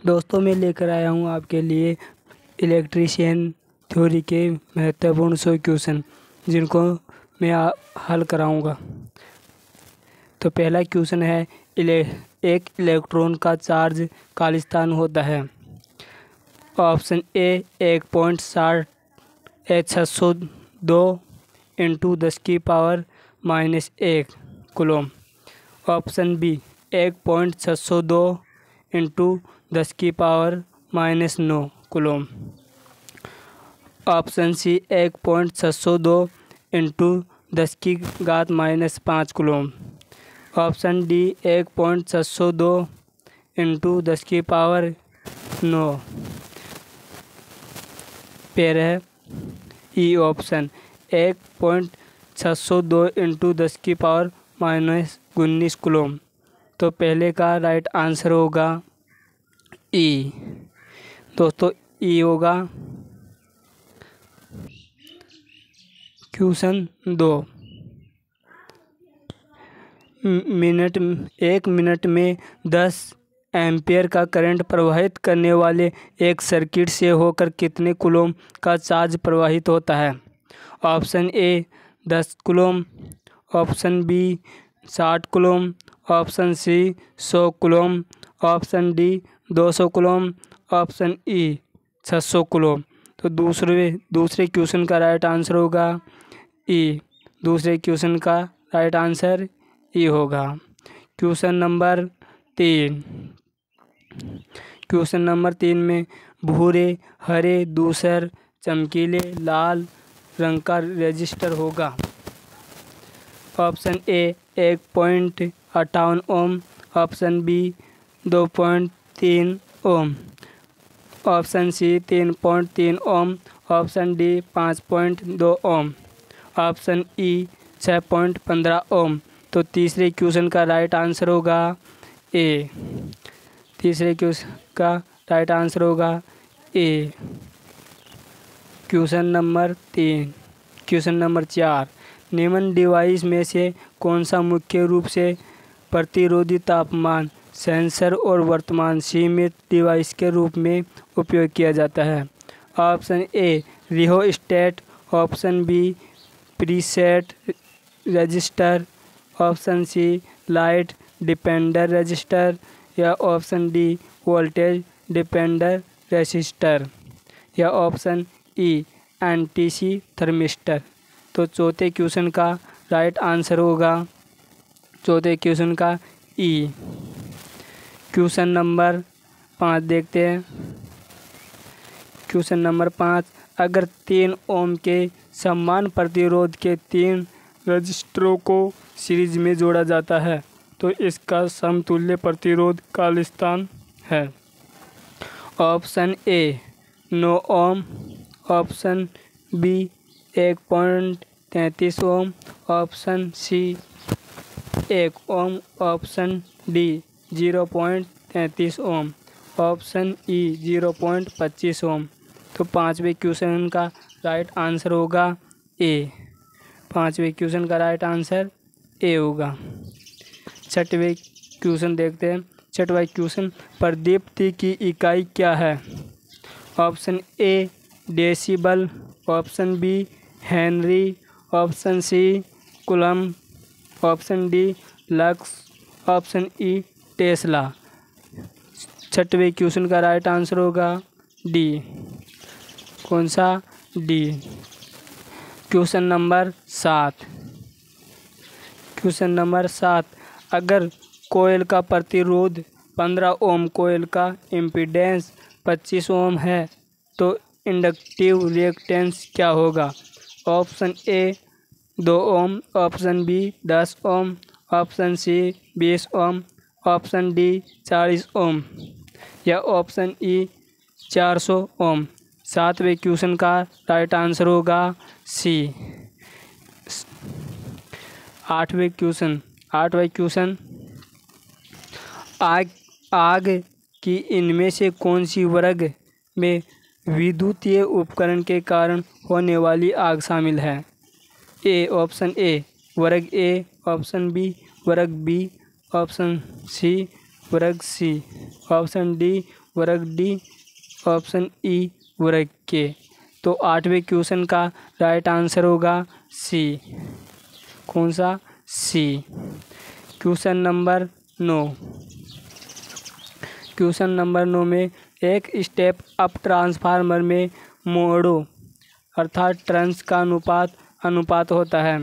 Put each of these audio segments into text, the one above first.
दोस्तों मैं लेकर आया हूँ आपके लिए इलेक्ट्रीशियन थ्योरी के महत्वपूर्ण 100 क्वेश्चन जिनको मैं हल कराऊंगा। तो पहला क्वेश्चन है एक इलेक्ट्रॉन का चार्ज खालिस्तान होता है। Option A 1.602 into 10⁻⁻1 coulomb. Option B 1.602 into 10⁻⁻9 coulomb. Option C 1.602 into 10⁻⁻5 coulomb. Option D 1.602 into 10⁻⁹ पेयर है ई ऑप्शन 1.602 इंटू 10⁻⁻19 कूलम। तो पहले का राइट आंसर होगा ई। दोस्तों ई होगा। क्वेश्चन 2 एक मिनट में 10 एम्पियर का करंट प्रवाहित करने वाले एक सर्किट से होकर कितने कूलम का चार्ज प्रवाहित होता है। Option A 10 coulomb. Option B 60 coulomb. Option C 100 coulomb. Option D 200 coulomb. Option E 600 coulomb. तो दूसरे क्वेश्चन का राइट आंसर होगा ई। दूसरे क्वेश्चन का राइट आंसर ई होगा। Question number 3। क्वेश्चन नंबर 3 में भूरे, हरे, धूसर, चमकीले लाल रंग का रेजिस्टर होगा। Option A 1.58 ohm. Option B 2.3 ohm. Option C 3.3 ohm. Option D 5.2 ohm. Option E 6.15 ohm. तो तीसरे क्वेश्चन का राइट आंसर होगा ए। तीसरे क्वेश्चन का राइट आंसर होगा A. Question number 3। Question number 4 निम्न डिवाइस में से कौन सा मुख्य रूप से प्रतिरोधी तापमान सेंसर और वर्तमान सीमित डिवाइस के रूप में उपयोग किया जाता है। Option A rheostat. Option B preset resistor. Option C light dependent resistor या option D voltage dependent resistor या ऑप्शन ई एनटीसी थर्मिस्टर। तो चौथे क्वेश्चन का राइट आंसर होगा चौथे क्वेश्चन का ई। क्वेश्चन नंबर 5 देखते हैं। क्वेश्चन नंबर 5 अगर 3 ओम के समान प्रतिरोध के 3 रजिस्टरों को सीरीज में जोड़ा जाता है तो इसका समतुल्य प्रतिरोध खालिस्तान है। Option A 9 ohm. Option B 1.33 ohm. Option C 1 ohm. Option D 0.33 ohm. Option E 0.25 ohm. तो पांचवें क्वेश्चन का राइट आंसर होगा ए। पांचवें क्वेश्चन का राइट आंसर ए होगा। छठवें क्वेश्चन देखते हैं। छठवां क्वेश्चन प्रदीप्ति की इकाई क्या है। Option A decibel. Option B henry. Option C coulomb. Option D lux. Option E tesla. छठवें क्वेश्चन का राइट आंसर होगा डी। कौन सा D. Question number 7। Question number 7 अगर कोयल का प्रतिरोध 15 ओम कोयल का इम्पीडेंस 25 ओम है तो इंडक्टिव रिएक्टेंस क्या होगा। Option A 2 ohm. Option B 10 ohm. Option C 20 ohm. Option D 40 ohm या ऑप्शन ई 400 ओम। सातवें क्वेश्चन का राइट आंसर होगा सी। आठवें क्वेश्चन आग की इनमें से कौन सी वर्ग में विद्युतीय उपकरण के कारण होने वाली आग शामिल है। ए ऑप्शन ए वर्ग ए। ऑप्शन बी वर्ग बी। ऑप्शन सी वर्ग सी, ऑप्शन डी वर्ग डी, ऑप्शन ई वर्ग के। तो 8वें क्वेश्चन का राइट आंसर होगा सी। कौन सा? C. Question number 9। Question number 9 में एक स्टेप अप ट्रांसफार्मर में मोड़ों अर्थात टर्न्स का अनुपात होता है।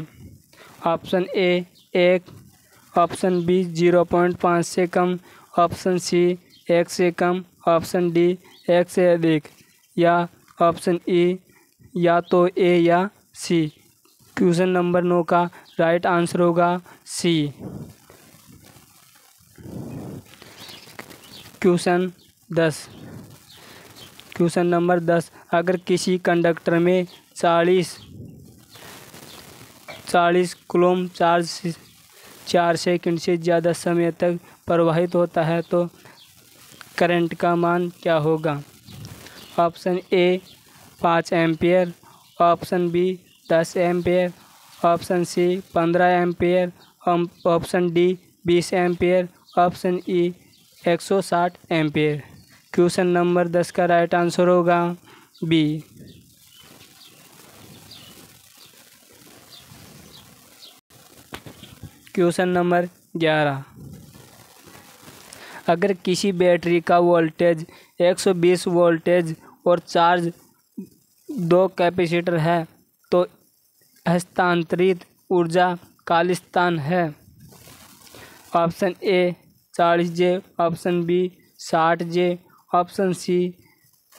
ऑप्शन ए 1, ऑप्शन बी 0.5 से कम, ऑप्शन सी 1 से कम, ऑप्शन डी 1 से अधिक, या ऑप्शन ई या तो ए या सी। क्वेश्चन नंबर 9 का राइट आंसर होगा सी। क्वेश्चन 10। Question number 10। अगर किसी कंडक्टर में 40 कूलम चार्ज 4 सेकंड से ज़्यादा समय तक प्रवाहित होता है तो करंट का मान क्या होगा? Option A 5 ampere, option B 10 ampere, option C 15 ampere, option D 20 ampere, option E 160 ampere. Question number 10 का राइट आंसर होगा बी। Question number 11। अगर किसी बैटरी का वोल्टेज 120 वोल्टेज और चार्ज 2 कैपेसिटर है तो हस्तांतरित ऊर्जा खालिस्तान है। Option A 40 J, option B 60 J, option C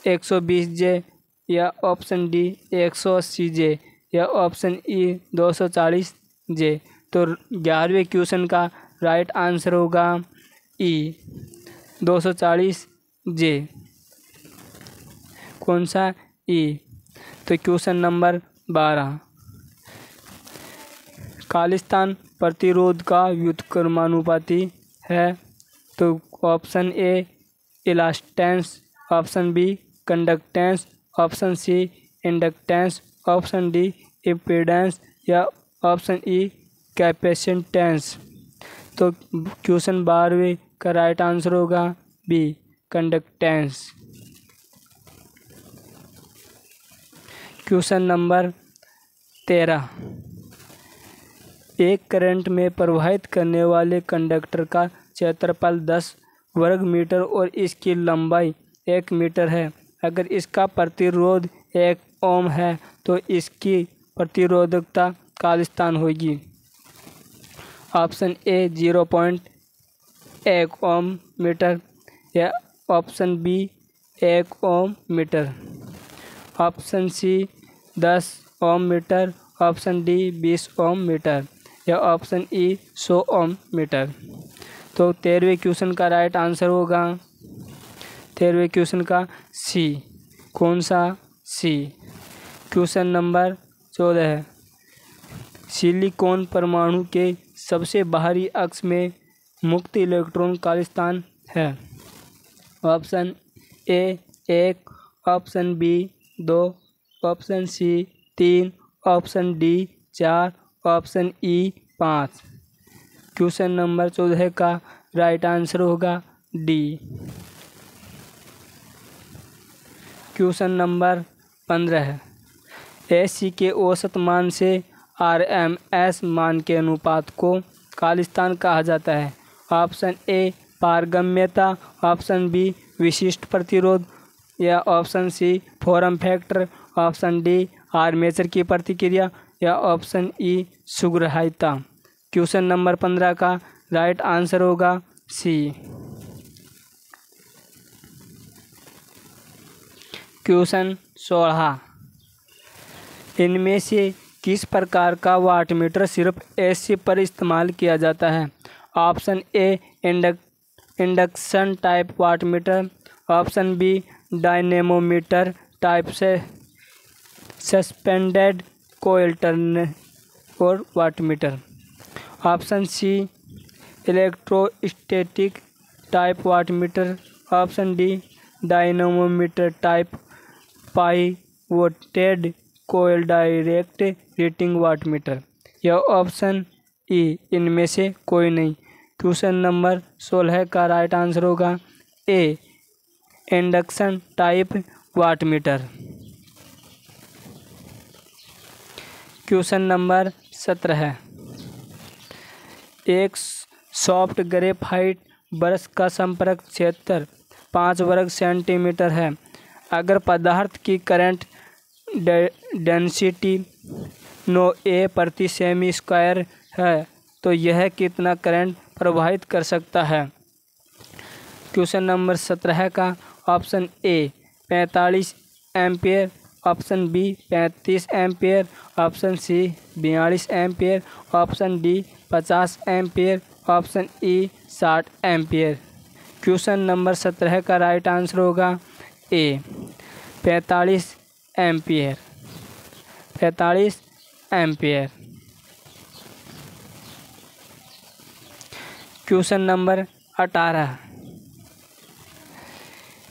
120 J, या ऑप्शन डी 180 जे, या ऑप्शन ई 240 जे। तो 11वें क्वेश्चन का राइट आंसर होगा ई 240 जे। कौन सा? ई। तो क्वेश्चन नंबर 12। खालिस्तान प्रतिरोध का व्युत्क्रमानुपाती है। तो option A elastance, option B conductance, option C inductance, option D impedance, या ऑप्शन ई कैपेसिटेंस। तो क्वेश्चन 12वें का राइट आंसर होगा बी कंडक्टेंस। Question number 13। एक करंट में प्रवाहित करने वाले कंडक्टर का क्षेत्रफल 10 वर्ग मीटर और इसकी लंबाई 1 मीटर है। अगर इसका प्रतिरोध 1 ओम है तो इसकी प्रतिरोधकता खालिस्तान होगी। ऑप्शन ए 0.1 ओम मीटर, या ऑप्शन बी 1 ओम मीटर, ऑप्शन सी 10 ओम मीटर, ऑप्शन डी 20 ओम मीटर, या ऑप्शन ई 100 ओम मीटर। तो 13वें क्वेश्चन का राइट आंसर होगा 13वें क्वेश्चन का सी। कौन सा? सी। क्वेश्चन नंबर 14 है। सिलिकॉन परमाणु के सबसे बाहरी अक्ष में मुक्त इलेक्ट्रॉन खालिस्तान है। Option A 1, option B 2, option C 3, option D 4, option E 5। Question number 14 का राइट आंसर होगा डी। क्वेश्चन नंबर 15 है। एसी के औसत मान से आरएमएस मान के अनुपात को खालिस्तान कहा जाता है। ऑप्शन ए पारगम्यता, ऑप्शन बी विशिष्ट प्रतिरोध, या option C form factor, option D armature की प्रतिक्रिया, या ऑप्शन ई सुग्राह्यता। क्वेश्चन नंबर 15 का राइट आंसर होगा सी। क्वेश्चन 16। इनमें से किस प्रकार का वाटमीटर सिर्फ एसी पर इस्तेमाल किया जाता है? Option A induction type wattmeter, option B dynamometer type से सस्पेंडेड कोयल टर्न और wattmeter, option C electrostatic type wattmeter, option D dynamometer type pivoted coil direct reading wattmeter, या ऑप्शन ई इनमें से कोई नहीं। क्वेश्चन नंबर 16 का right answer होगा A, induction type wattmeter. Question number 17, एक सॉफ्ट ग्रेफाइट ब्रश का संपर्क क्षेत्र 5 वर्ग सेंटीमीटर है। अगर पदार्थ की करंट डेंसिटी 9 A प्रति सेमी स्क्वायर है तो यह कितना करंट प्रवाहित कर सकता है। क्वेश्चन नंबर 17 का option A 45 ampere, option B 35 ampere, option C 42 ampere, option D 50 ampere, option E 60 ampere. Question number 17 का राइट आंसर होगा A 45 ampere. 45 ampere. Question number 18,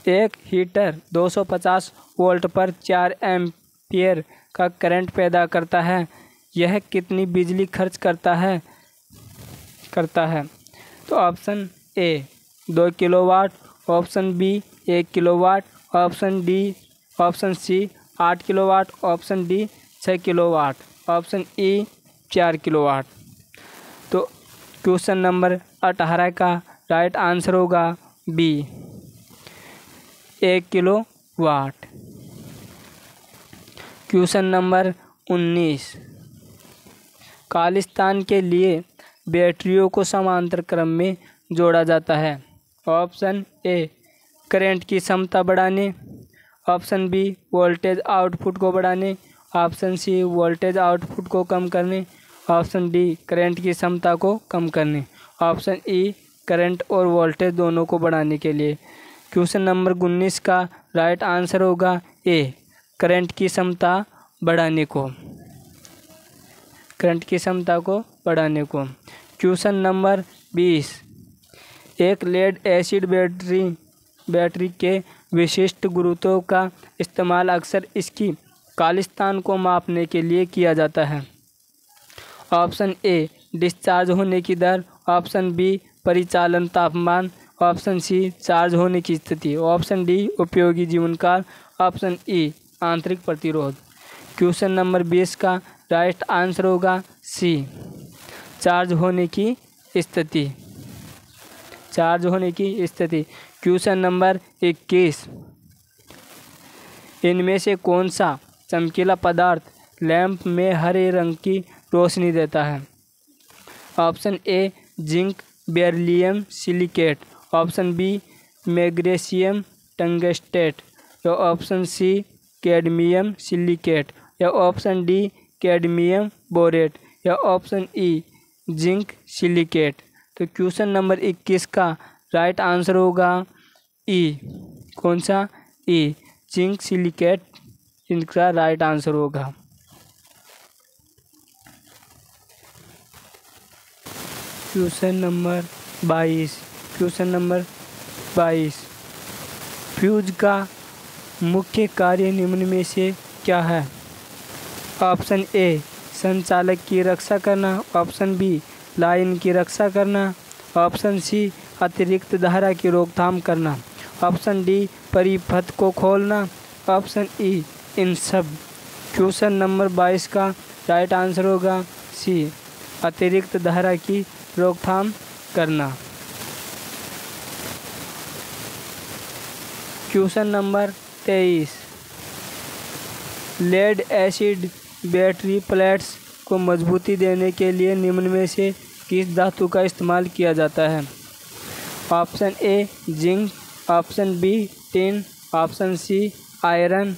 एक हीटर 250 वोल्ट पर 4 एम्पियर का करंट पैदा करता है, यह कितनी बिजली खर्च करता है। तो option A 2 kilowatt, option B 1 kilowatt, option C 8 kilowatt, option D 6 kilowatt, option E 4 kilowatt. तो क्वेश्चन नंबर 18 का राइट आंसर होगा बी 1 किलोवाट। क्वेश्चन नंबर 19, खालिस्तान के लिए बैटरियों को समांतर क्रम में जोड़ा जाता है। ऑप्शन ए करंट की क्षमता बढ़ाने, ऑप्शन बी वोल्टेज आउटपुट को बढ़ाने, ऑप्शन सी वोल्टेज आउटपुट को कम करने, ऑप्शन डी करंट की क्षमता को कम करने, ऑप्शन ई करंट और वोल्टेज दोनों को बढ़ाने के लिए। क्वेश्चन नंबर 19 का राइट आंसर होगा ए करंट की क्षमता बढ़ाने को। करंट की क्षमता को बढ़ाने को। क्वेश्चन नंबर 20, एक लेड एसिड बैटरी के विशिष्ट गुरुत्व का इस्तेमाल अक्सर इसकी खालिस्तान को मापने के लिए किया जाता है। ऑप्शन ए डिस्चार्ज होने की दर, ऑप्शन बी परिचालन तापमान, ऑप्शन सी चार्ज होने की स्थिति, ऑप्शन डी उपयोगी जीवनकाल, ऑप्शन ई आंतरिक प्रतिरोध। क्वेश्चन नंबर 20 का राइट आंसर होगा सी चार्ज होने की स्थिति। चार्ज होने की स्थिति। क्वेश्चन नंबर 21, इनमें से कौन सा चमकीला पदार्थ लैंप में हरे रंग की रोशनी देता है। Option A zinc beryllium silicate, option B magnesium tungstate, या ऑप्शन सी कैडमियम सिलिकेट, या ऑप्शन डी कैडमियम बोरेट, या ऑप्शन ई जिंक सिलिकेट। तो क्वेश्चन नंबर 21 का राइट आंसर होगा ई। कौन सा? ई जिंक सिलिकेट इनका राइट आंसर होगा। Question number 22। Question number 22, fuse का मुख्य कार्य निम्न में से क्या है। ऑप्शन ए संचालक की रक्षा करना, ऑप्शन बी लाइन की रक्षा करना, ऑप्शन सी अतिरिक्त धारा की रोकथाम करना, ऑप्शन डी परिपथ को खोलना, ऑप्शन ई इन सब। क्वेश्चन नंबर 22 का राइट आंसर होगा सी अतिरिक्त धारा की रोकथाम करना। Question number 23, lead acid battery plates को मजबूती देने के लिए निम्न में से किस धातु का इस्तेमाल किया जाता है। Option A zinc, option B tin, option C iron,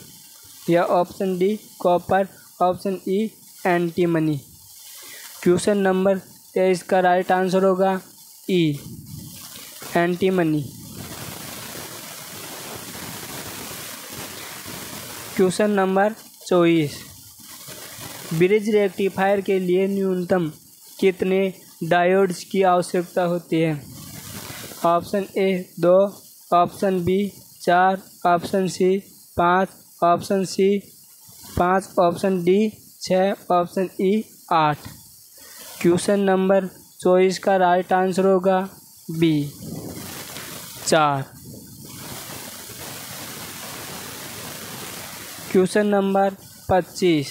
या option D copper, option E antimony. Question number 23 का राइट आंसर होगा E antimony. Question number 24, bridge rectifier के लिए न्यूनतम कितने डायोड्स की आवश्यकता होती है। Option A 2, option B 4, option C 5, option C 5, option D 6, option E 8। Question number तो इसका राइट आंसर होगा बी 4। क्वेश्चन नंबर 25,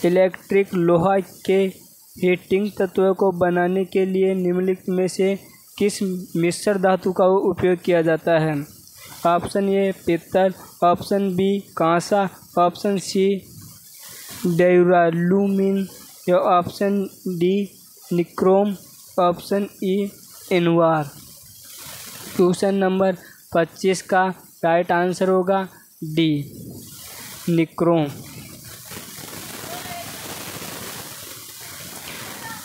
इलेक्ट्रिक लोहा के हीटिंग तत्व को बनाने के लिए निम्नलिखित में से किस मिश्र धातु का उपयोग किया जाता है? ऑप्शन ए पीतल, ऑप्शन बी कांसा, ऑप्शन सी ड्यूरालुमिन या option D nichrome, option E invar. Question number 25 का राइट आंसर होगा डी निक्रोम।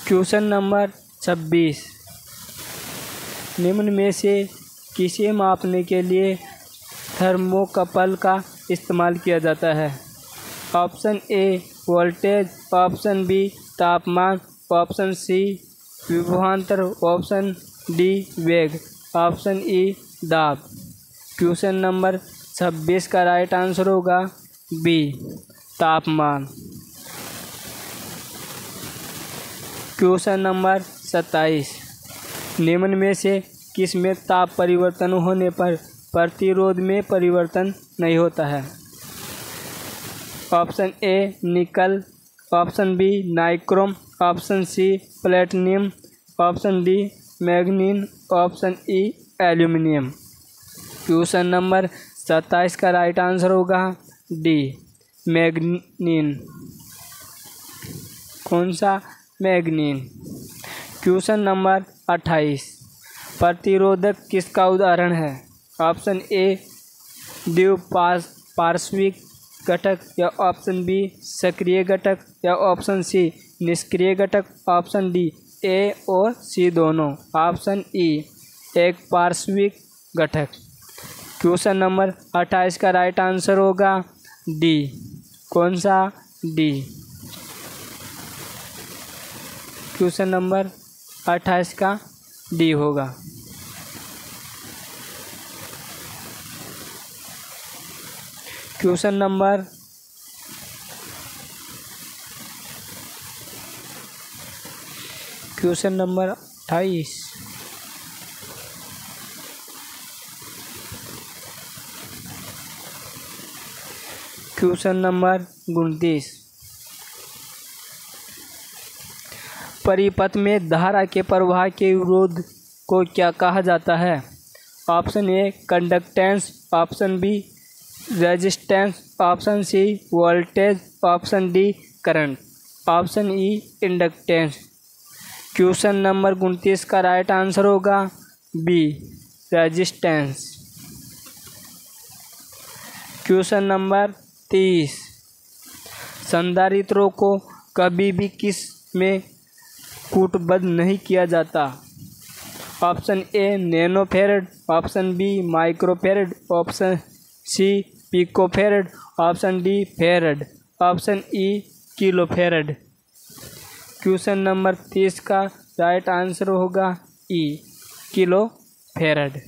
क्वेश्चन नंबर 26, निम्न में से किसे मापने के लिए थर्मोकपल का इस्तेमाल किया जाता है? Option A voltage, option B तापमान, ऑप्शन सी विभवांतर, ऑप्शन डी वेग, ऑप्शन ई दाब। क्वेश्चन नंबर 26 का राइट आंसर होगा बी तापमान। क्वेश्चन नंबर 27, निम्न में से किस में ताप परिवर्तन होने पर प्रतिरोध में परिवर्तन नहीं होता है? Option A nickel, option B nichrome, option C platinum, option D manganin, option E aluminium. Question number 27 का राइट आंसर होगा डी मैग्नीन। कौन सा? मैग्नीन। क्वेश्चन नंबर 28, प्रतिरोधक किसका उदाहरण है? ऑप्शन ए द्विपार्श्विक घटक या ऑप्शन बी सक्रिय घटक या ऑप्शन सी निष्क्रिय घटक, ऑप्शन डी ए और सी दोनों, ऑप्शन ई एक पार्श्विक घटक। क्वेश्चन नंबर 28 का राइट आंसर होगा डी। कौन सा? डी। क्वेश्चन नंबर 28 का डी होगा। क्वेश्चन नंबर 28, क्वेश्चन नंबर 29, परिपथ में धारा के प्रवाह के विरोध को क्या कहा जाता है? Option A conductance, option B resistance, option C voltage, option D current, option E inductance. Question number 29 का राइट आंसर होगा बी रेजिस्टेंस। क्वेश्चन नंबर 30, संधारित्रों को कभी भी किस में कूटबद्ध नहीं किया जाता? Option A nanofarad, option B microfarad, option C picofarad, option D farad, option E kilofarad. Question number 30 का राइट आंसर होगा E kilofarad.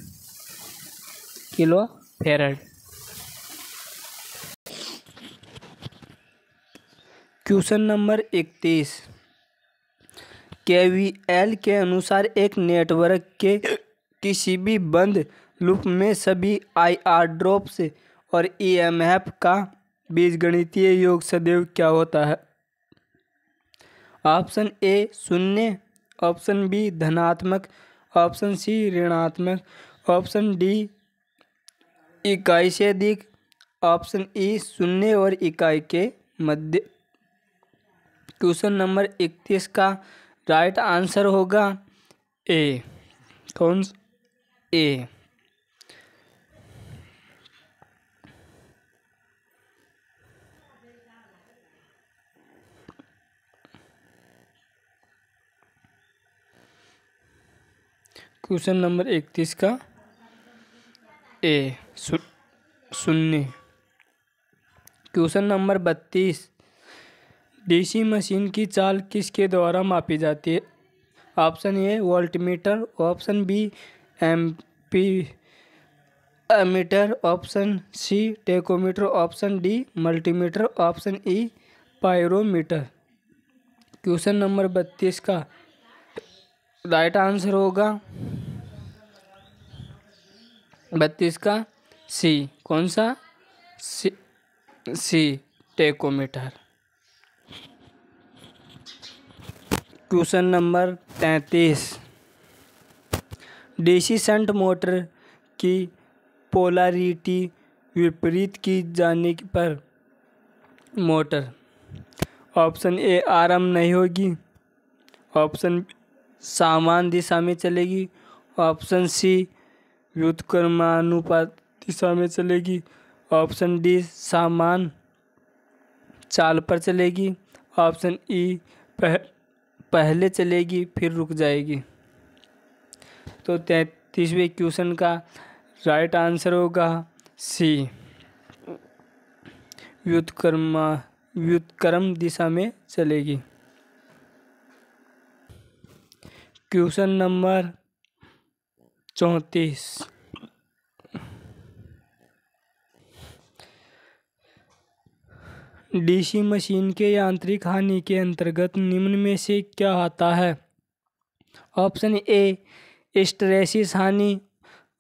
Kilofarad. Question number 31, KVL के अनुसार एक नेटवर्क के किसी भी बंद लूप में सभी आईआर ड्रॉप्स और ईएमएफ का बीजगणितीय योग सदैव क्या होता है? ऑप्शन ए शून्य, ऑप्शन बी धनात्मक, ऑप्शन सी ऋणात्मक, ऑप्शन डी इकाई से अधिक, ऑप्शन ई शून्य और इकाई के मध्य। क्वेश्चन नंबर 31 का राइट आंसर होगा ए। कौन? ए। क्वेश्चन नंबर 31 का ए शून्य। क्वेश्चन नंबर 32, डीसी मशीन की चाल किसके द्वारा मापी जाती है? Option A voltmeter, option B ammeter, option C tachometer, option D multimeter, option E pyrometer. Question number 32 का राइट आंसर होगा 32 का सी। कौन सा? C tachometer. Question number 33, DC shunt motor की पोलैरिटी विपरीत की जाने पर मोटर ऑप्शन ए आराम नहीं होगी, ऑप्शन समान दिशा में चलेगी, ऑप्शन सी व्युत्क्रमानुपात दिशा में चलेगी, ऑप्शन डी समान चाल पर चलेगी, ऑप्शन ई पहले चलेगी फिर रुक जाएगी। तो 33वें क्वेश्चन का राइट आंसर होगा सी व्युत्क्रम दिशा में चलेगी। क्वेश्चन नंबर 34, डीसी मशीन के यांत्रिक हानि के अंतर्गत निम्न में से क्या आता है? ऑप्शन ए हिस्टैरिसीस हानि,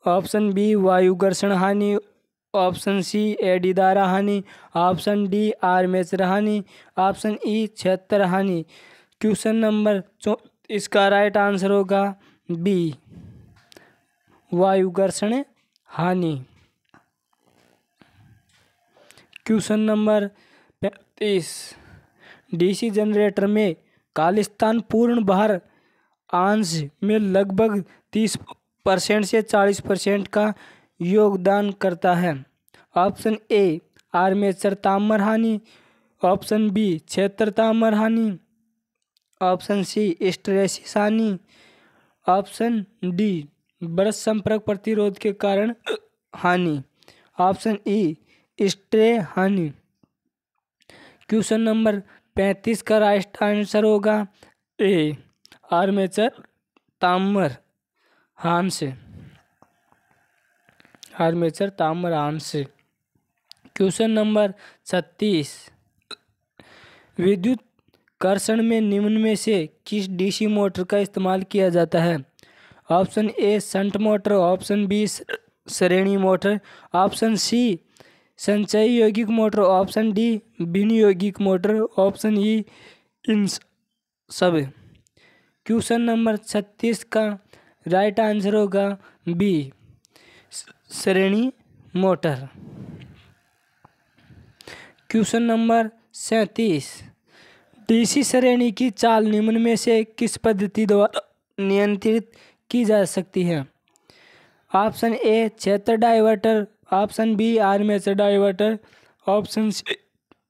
ऑप्शन बी वायु घर्षण हानि, ऑप्शन सी एडी धारा हानि, ऑप्शन डी आर्मेचर हानि, ऑप्शन ई क्षेत्र हानि। क्वेश्चन नंबर इसका राइट आंसर होगा बी वायु घर्षण हानि। क्वेश्चन नंबर 35, डीसी जनरेटर में खालिस्तान पूर्ण भार अंश में लगभग 30% से 40% का योगदान करता है। ऑप्शन ए आर्मेचर ताम्र हानि, ऑप्शन बी क्षेत्र ताम्र हानि, ऑप्शन सी हिस्टैरिसीस हानि, ऑप्शन डी ब्रश संपर्क प्रतिरोध के कारण हानि, ऑप्शन ई स्ट्रे हानि। क्वेश्चन नंबर 35 का राइट आंसर होगा ए आर्मेचर ताम्र अंश, आर्मेचर ताम्र अंश। क्वेश्चन नंबर 36, विद्युत कर्षण में निम्न में से किस डीसी मोटर का इस्तेमाल किया जाता है? Option A shunt motor, option B श्रेणी मोटर, ऑप्शन सी संचयी यौगिक मोटर, ऑप्शन डी विनियोगिक मोटर, ऑप्शन ई इन सब। क्वेश्चन नंबर 36 का राइट आंसर होगा बी श्रेणी मोटर। क्वेश्चन नंबर 37, डीसी श्रेणी की चाल निम्न में से किस पद्धति द्वारा नियंत्रित की जा सकती है? ऑप्शन ए क्षेत्र diverter, option B armature diverter, option C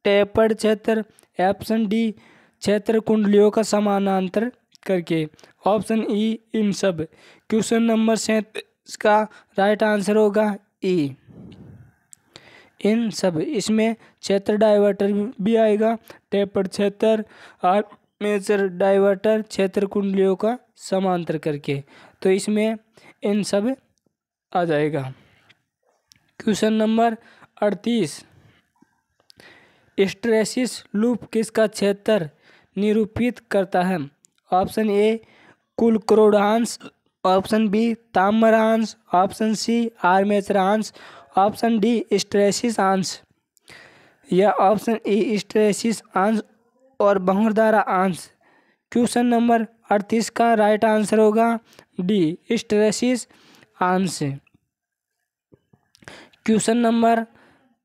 tapered क्षेत्र, ऑप्शन डी क्षेत्र कुंडलियों का समानांतर करके, ऑप्शन ई इन सब। क्वेश्चन नंबर 37 का राइट आंसर होगा ई इन सब। इसमें क्षेत्र डाइवर्टर भी आएगा, टेपर्ड क्षेत्र, आर्मेचर डाइवर्टर, क्षेत्र कुंडलियों का समांतर करके, तो इसमें इन सब आ जाएगा। क्वेश्चन नंबर 38, हिस्टैरिसीस लूप किसका क्षेत्र निरूपित करता है? ऑप्शन ए कुल क्रोड अंश, ऑप्शन बी ताम्र अंश, ऑप्शन सी आर्मेचर अंश, ऑप्शन डी हिस्टैरिसीस अंश या ऑप्शन ई हिस्टैरिसीस अंश और बहुधारा अंश। क्वेश्चन नंबर 38 का राइट आंसर होगा डी हिस्टैरिसीस अंश। क्वेश्चन नंबर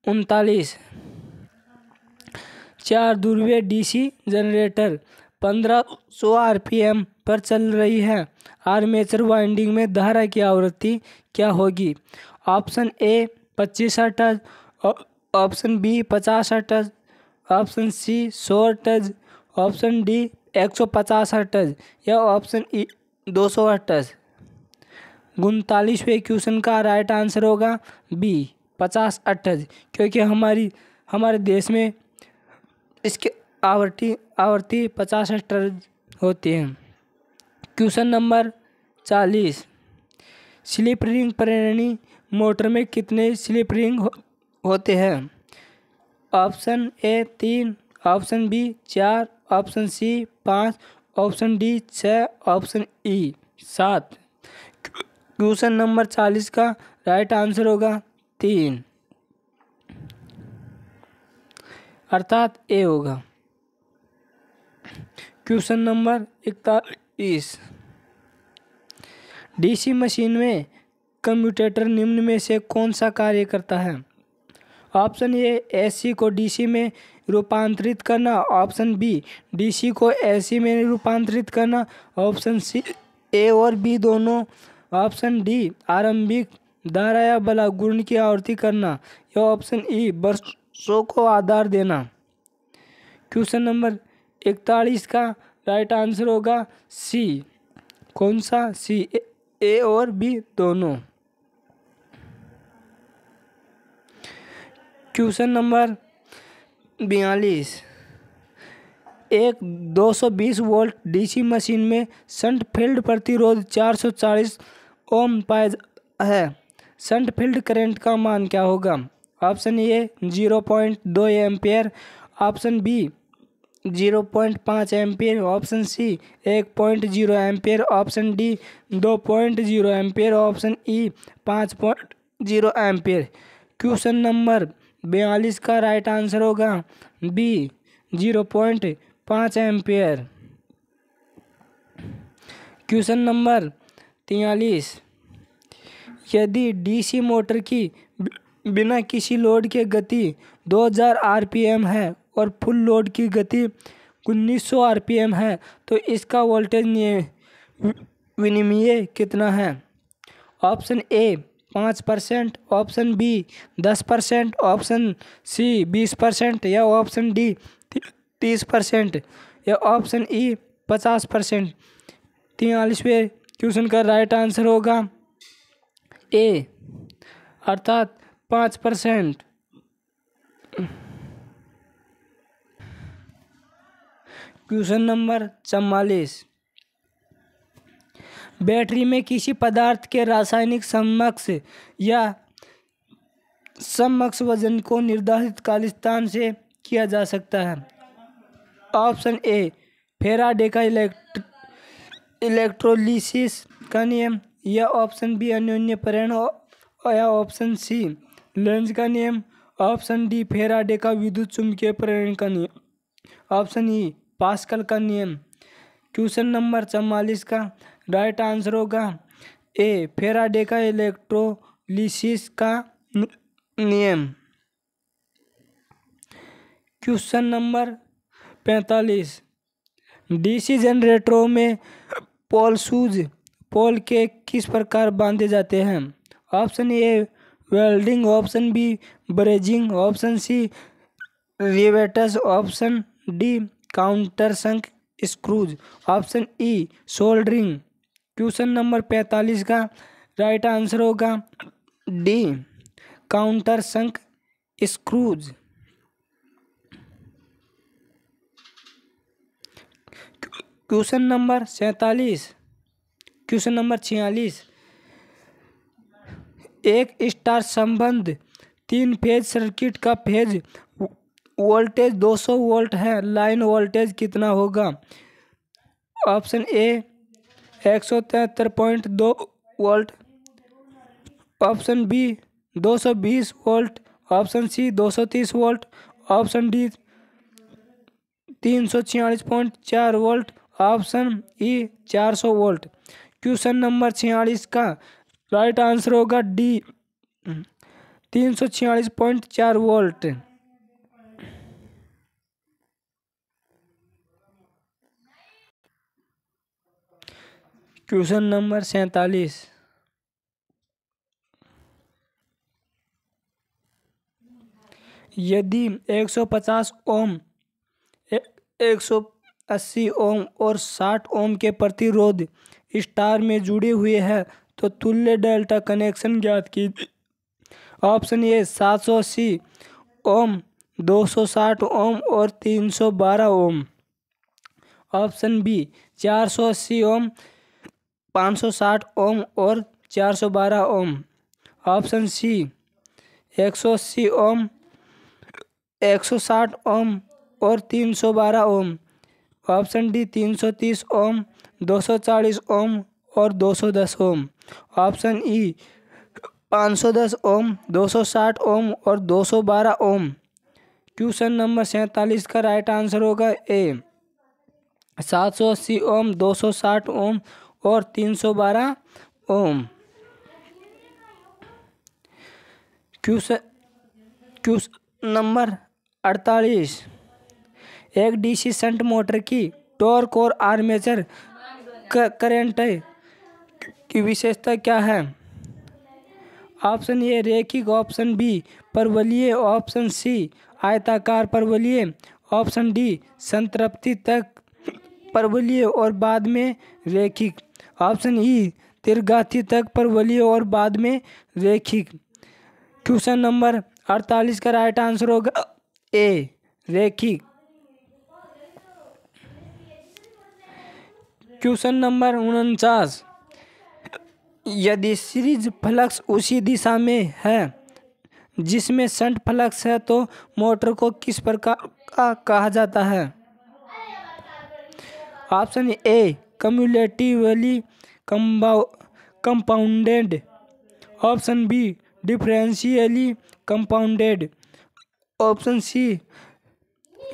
39, 4 ध्रुवीय डीसी जनरेटर 1500 आरपीएम पर चल रही है, आर्मेचर वाइंडिंग में धारा की आवृत्ति क्या होगी? Option A 25 hertz, option B 50 hertz, option C 100 hertz, option D 150 hertz या ऑप्शन ई 200 हर्ट्ज। 39वें क्वेश्चन का राइट आंसर होगा बी 50 हर्ट्ज, क्योंकि हमारे देश में इसके आवर्ती 50 हर्ट्ज होती है। क्वेश्चन नंबर 40, स्लिप रिंग प्रेरणी मोटर में कितने स्लिप रिंग होते हैं? Option A 3, option B 4, option C 5, option D 6, option E 7। Question number 40 का राइट आंसर होगा 3, अर्थात ए होगा। क्वेश्चन नंबर 41, डीसी मशीन में कम्यूटेटर निम्न में से कौन सा कार्य करता है? ऑप्शन ए एसी को डीसी में रूपांतरित करना, ऑप्शन बी डीसी को एसी में रूपांतरित करना, ऑप्शन सी ए और बी दोनों, ऑप्शन डी आरंभिक धारा या बला गुण की आवर्ती करना, या ऑप्शन ई वर्षों को आधार देना। क्वेश्चन नंबर 41 का राइट आंसर होगा सी। कौन सा? सी, ए और बी दोनों। क्वेश्चन नंबर 42, एक 220 वोल्ट डीसी मशीन में शंट फील्ड प्रतिरोध 440 ओम पाया जाता है। शंट फील्ड करंट का मान क्या होगा? Option A 0.2 ampere, option B 0.5 ampere, option C 1.0 ampere, option D 2.0 ampere, option E 5.0 ampere. Question number 42 का राइट आंसर होगा बी 0.5 एम्पियर। क्वेश्चन नंबर 43, यदि डीसी मोटर की बिना किसी लोड के गति 2000 आरपीएम है और फुल लोड की गति 1900 आरपीएम है तो इसका वोल्टेज विनिमय कितना है? Option A 5%, option B 10%, option C 20%, या ऑप्शन डी 30%, या ऑप्शन ई 50%। 43वें क्वेश्चन का राइट आंसर होगा ए, अर्थात 5%। क्वेश्चन नंबर 44, बैटरी में किसी पदार्थ के रासायनिक समकक्ष या समकक्ष वजन को निर्धारित खालिस्तान से किया जा सकता है। ऑप्शन ए फैराडे का इलेक्ट्रोलिसिस का नियम, या ऑप्शन बी अन्योन्य प्रेरण, या ऑप्शन सी लेंज का नियम, ऑप्शन डी फैराडे का विद्युत चुम्बकीय प्रेरण का नियम, ऑप्शन ई पास्कल का नियम। क्वेश्चन नंबर 44 का राइट आंसर होगा ए फैराडे का इलेक्ट्रोलिसिस का नियम। क्वेश्चन नंबर 45, डीसी जनरेटरों में पोल शूज पोल के किस प्रकार बांधे जाते हैं? Option A welding, option B brazing, option C rivets, option D countersunk screws, option E soldering. Question number 45 का राइट आंसर होगा D countersunk screws. Question number 47, question number 46, एक स्टार संबंध 3 फेज सर्किट का phase voltage 200 volt है, line voltage कितना होगा? Option A 173.2 volt, option B 220 volt, option C 230 volt, option D 346.4 volt, option E 400 volt. Question number 46 का right answer होगा D 346.4 volt. Question number 47, यदि 150 ओम 180 ओम और 60 ओम के प्रतिरोध स्टार में जुड़े हुए हैं तो तुल्य डेल्टा कनेक्शन ज्ञात कीजिए। ऑप्शन ए 780 ओम, 260 ओम और 312 ओम, ऑप्शन बी 480 ओम, 560 ओम और 412 ओम, ऑप्शन सी 180 ओम, 160 ओम और 312 ओम, ऑप्शन डी 330 ओम, 240 ओम और 210 ओम। ऑप्शन ई 510 ओम, 260 ओम और 212 ओम। क्वेश्चन नंबर 47 का राइट आंसर होगा ए 780 ओम, 260 ओम और 312 ओम। क्वेश्चन नंबर 48, एक डीसी शंट मोटर की टॉर्क और आर्मेचर करंट की विशेषता क्या है? ऑप्शन ए रैखिक, ऑप्शन बी परवलयीय, ऑप्शन सी आयताकार परवलयीय, ऑप्शन डी संतृप्ति तक परवलयीय और बाद में रैखिक, ऑप्शन ई दीर्घाती तक परवलयीय और बाद में रैखिक। क्वेश्चन नंबर 48 का राइट आंसर होगा ए रैखिक। क्वेश्चन नंबर 49, यदि सीरीज फ्लक्स उसी दिशा में है जिसमें शंट फ्लक्स है तो मोटर को किस प्रकार का कहा जाता है? Option A cumulatively compounded, option B differentially compounded, option C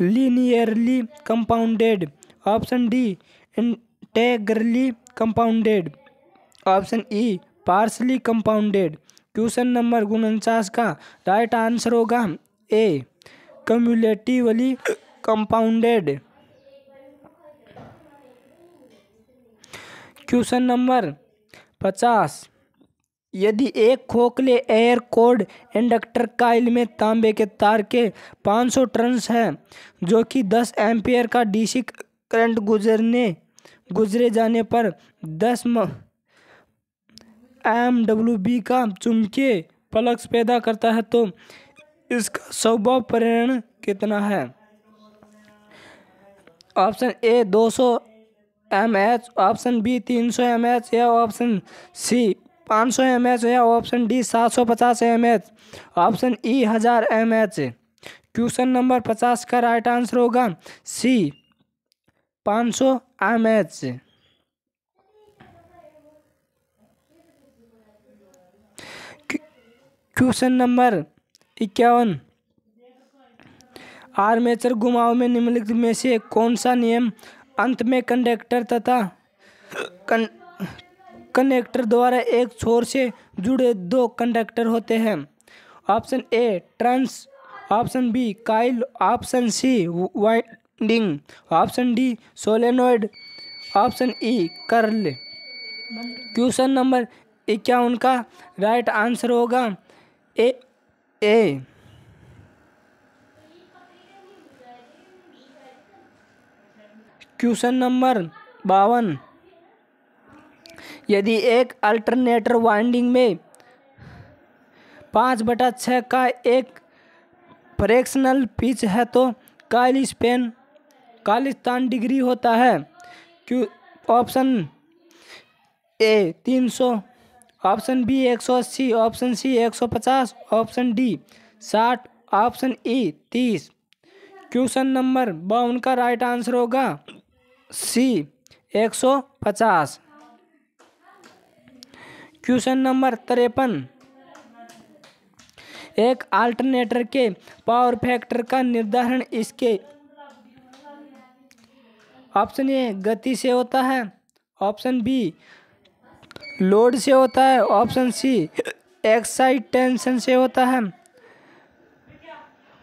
linearly compounded, option D integrally compounded, option E partially compounded. Question number 49 का राइट आंसर होगा A cumulatively compounded. Question number 50, यदि एक खोखले एयर कोर्ड इंडक्टर कॉइल में तांबे के तार के 500 टर्न्स है जो कि 10 एम्पियर का डीसी करंट गुजरे जाने पर 10 MWB का चुंबकीय फ्लक्स पैदा करता है तो इसका स्वभाव परिमाण कितना है? Option A 200 mH, option B 300 mH या ऑप्शन सी 500 mH या option D 750 mH, option E 1000 mH। Question number 50 का राइट आंसर होगा C 500 mH। Question number 51, armature घुमाव में निम्नलिखित में से कौन सा नियम अंत में कंडक्टर तथा कनेक्टर द्वारा एक छोर से जुड़े दो कंडक्टर होते हैं? Option A turns, option B coil, option C winding, option D solenoid, option E curl. Question number 51 का राइट आंसर होगा ए। क्वेश्चन नंबर 52, यदि एक अल्टरनेटर वाइंडिंग में 5/6 का एक फ्रैक्शनल पिच है तो कॉइल स्पैन खालिस्तान डिग्री होता है? Option A 300, option B 180, option C 150, option D 60, option E 30। Question number 52 का राइट आंसर होगा सी 150। क्वेश्चन नंबर 53, एक अल्टरनेटर के पावर फैक्टर का निर्धारण इसके ऑप्शन ए गति से होता है, ऑप्शन बी लोड से होता है, ऑप्शन सी एक्साइटेशन से होता है,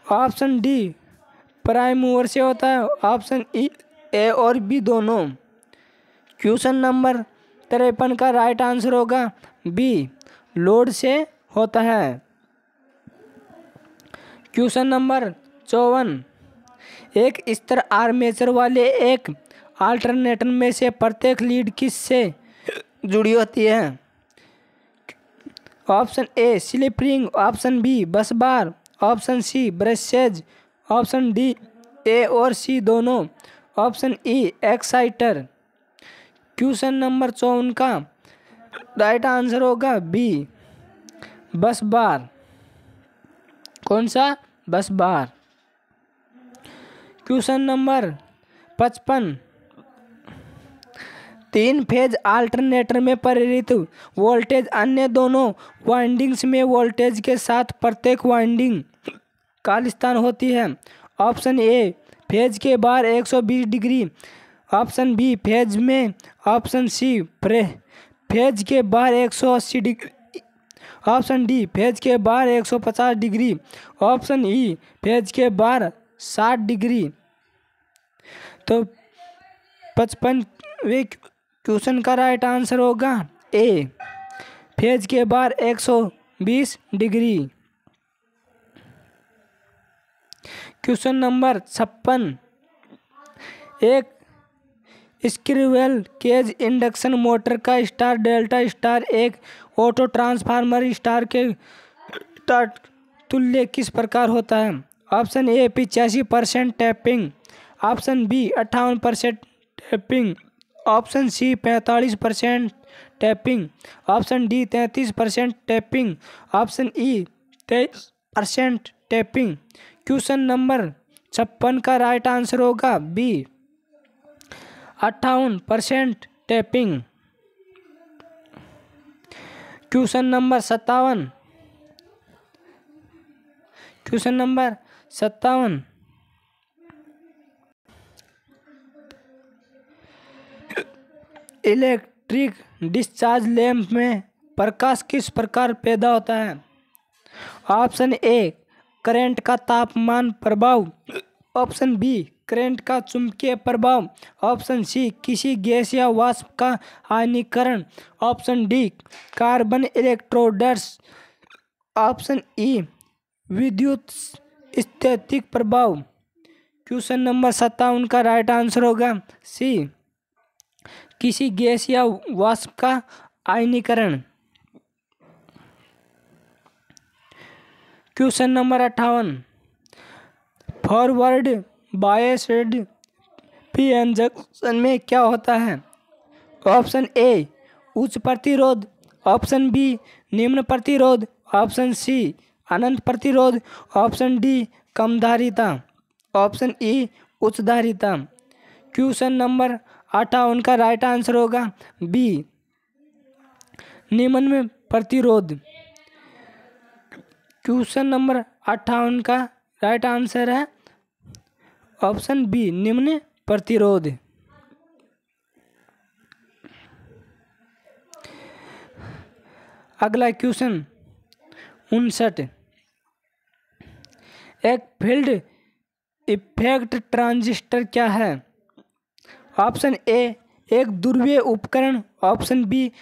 ऑप्शन डी प्राइम मूवर से होता है, ऑप्शन ई ए और बी दोनों। क्वेश्चन नंबर 53 का राइट आंसर होगा बी लोड से होता है। क्वेश्चन नंबर 54, एक स्थिर आर्मेचर वाले एक अल्टरनेटर में से प्रत्येक लीड किस से जुड़ी होती है? Option A slip ring, option B bus bar, option C brushes, option D A और सी दोनों, option E exciter. Question number 54 का राइट आंसर होगा बी बस बार। कौन सा? बस बार। क्वेश्चन नंबर 55 3 फेज अल्टरनेटर में प्रेरित वोल्टेज अन्य दोनों वाइंडिंग्स में वोल्टेज के साथ प्रत्येक वाइंडिंग खालिस्तान होती है। ऑप्शन ए फेज के बाहर 120 डिग्री, ऑप्शन बी फेज में, ऑप्शन सी फेज के बाहर 180 डिग्री, ऑप्शन डी फेज के बाहर 150 डिग्री, ऑप्शन ई फेज के बाहर 60 डिग्री। तो 55वें क्वेश्चन का राइट आंसर होगा ए फेज के बाहर 120 डिग्री। क्वेश्चन नंबर 56 एक स्क्विरल केज इंडक्शन मोटर का स्टार डेल्टा स्टार एक ऑटो ट्रांसफार्मर स्टार के तुल्य किस प्रकार होता है। Option A 85% tapping, option B 58% tapping, option C 45% tapping, option D 33% tapping, option E 23% tapping. Question number 56 का राइट आंसर होगा B 58% tapping. Question number 57 electric discharge lamp में प्रकाश किस प्रकार पैदा होता है। ऑप्शन ए करंट का तापमान प्रभाव, ऑप्शन बी करंट का चुंबकीय प्रभाव, ऑप्शन सी किसी गैस या वाष्प का आयनीकरण, option D carbon electrodes, option E विद्युत स्थैतिक प्रभाव। क्वेश्चन नंबर 57 का राइट आंसर होगा सी किसी गैस या वाष्प का आयनीकरण। Question number 58 forward biased PN junction में क्या होता है। ऑप्शन ए उच्च प्रतिरोध, ऑप्शन बी निम्न प्रतिरोध, ऑप्शन सी अनंत प्रतिरोध, ऑप्शन डी कम धारिता, ऑप्शन ई उच्च धारिता। क्वेश्चन नंबर 58 का राइट आंसर होगा बी निम्न प्रतिरोध। क्वेश्चन नंबर 58 का राइट आंसर है ऑप्शन बी निम्न प्रतिरोध। अगला क्वेश्चन 59 एक फील्ड इफेक्ट ट्रांजिस्टर क्या है। ऑप्शन ए एक ध्रुवीय उपकरण, ऑप्शन बी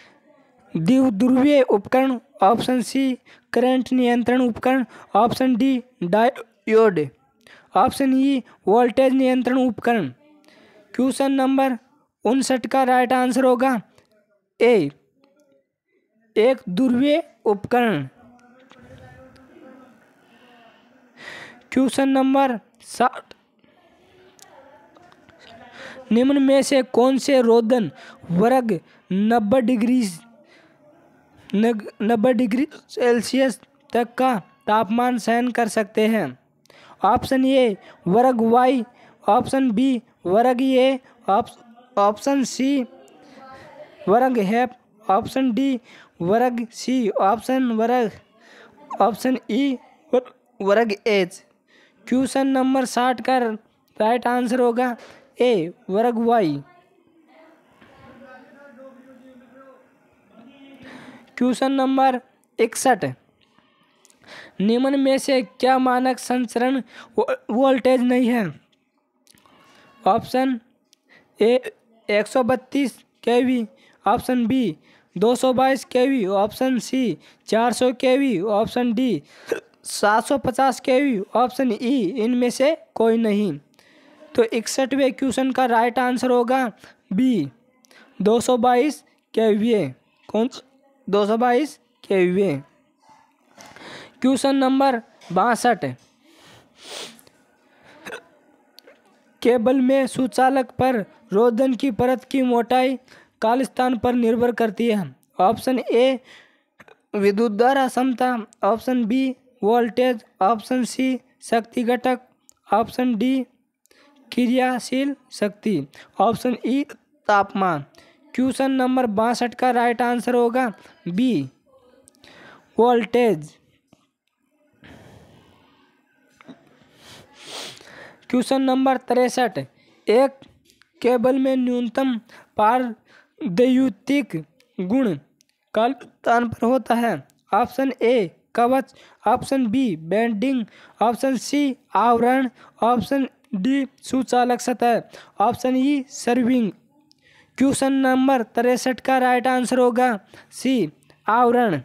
द्विध्रुवीय उपकरण, ऑप्शन सी करंट नियंत्रण उपकरण, option D diode, option E voltage नियंत्रण उपकरण। क्वेश्चन नंबर 59 का राइट आंसर होगा ए एक ध्रुवीय उपकरण। क्वेश्चन नंबर 60 निम्न में से कौन से रोधन वर्ग 90 डिग्री सेल्सियस तक का तापमान सहन कर सकते हैं। ऑप्शन ए वर्ग वाई, ऑप्शन बी वर्ग ए, ऑप्शन सी वर्ग हैफ, ऑप्शन डी वर्ग सी, ऑप्शन ई वर्ग एच। क्वेश्चन नंबर 60 का राइट आंसर होगा ए वर्ग वाई। क्वेश्चन नंबर 61 निम्न में से क्या मानक संचरण वोल्टेज नहीं है। Option A 132 KV, option B 222 KV, option C 400 KV, option D 750 KV, option E इनमें से कोई नहीं। तो 61वें क्वेश्चन का राइट आंसर होगा बी 222 केवी। कौन 222 केवी। क्वेश्चन नंबर 62 केबल में सुचालक पर रोधन की परत की मोटाई खालिस्तान पर निर्भर करती है। ऑप्शन ए विद्युत धारा क्षमता, option B voltage, option C शक्ति घटक, ऑप्शन डी क्रियाशील शक्ति। ऑप्शन ई तापमान। क्वेश्चन नंबर 62 का राइट आंसर होगा बी वोल्टेज। क्वेश्चन नंबर 63, एक केबल में न्यूनतम पारदैयुतिक गुण काल स्थान पर होता है। ऑप्शन ए कवच, option B bending, option C आवरण, ऑप्शन डी सुचालक सतह, option E serving. Question number 63 का राइट आंसर होगा सी आवरण।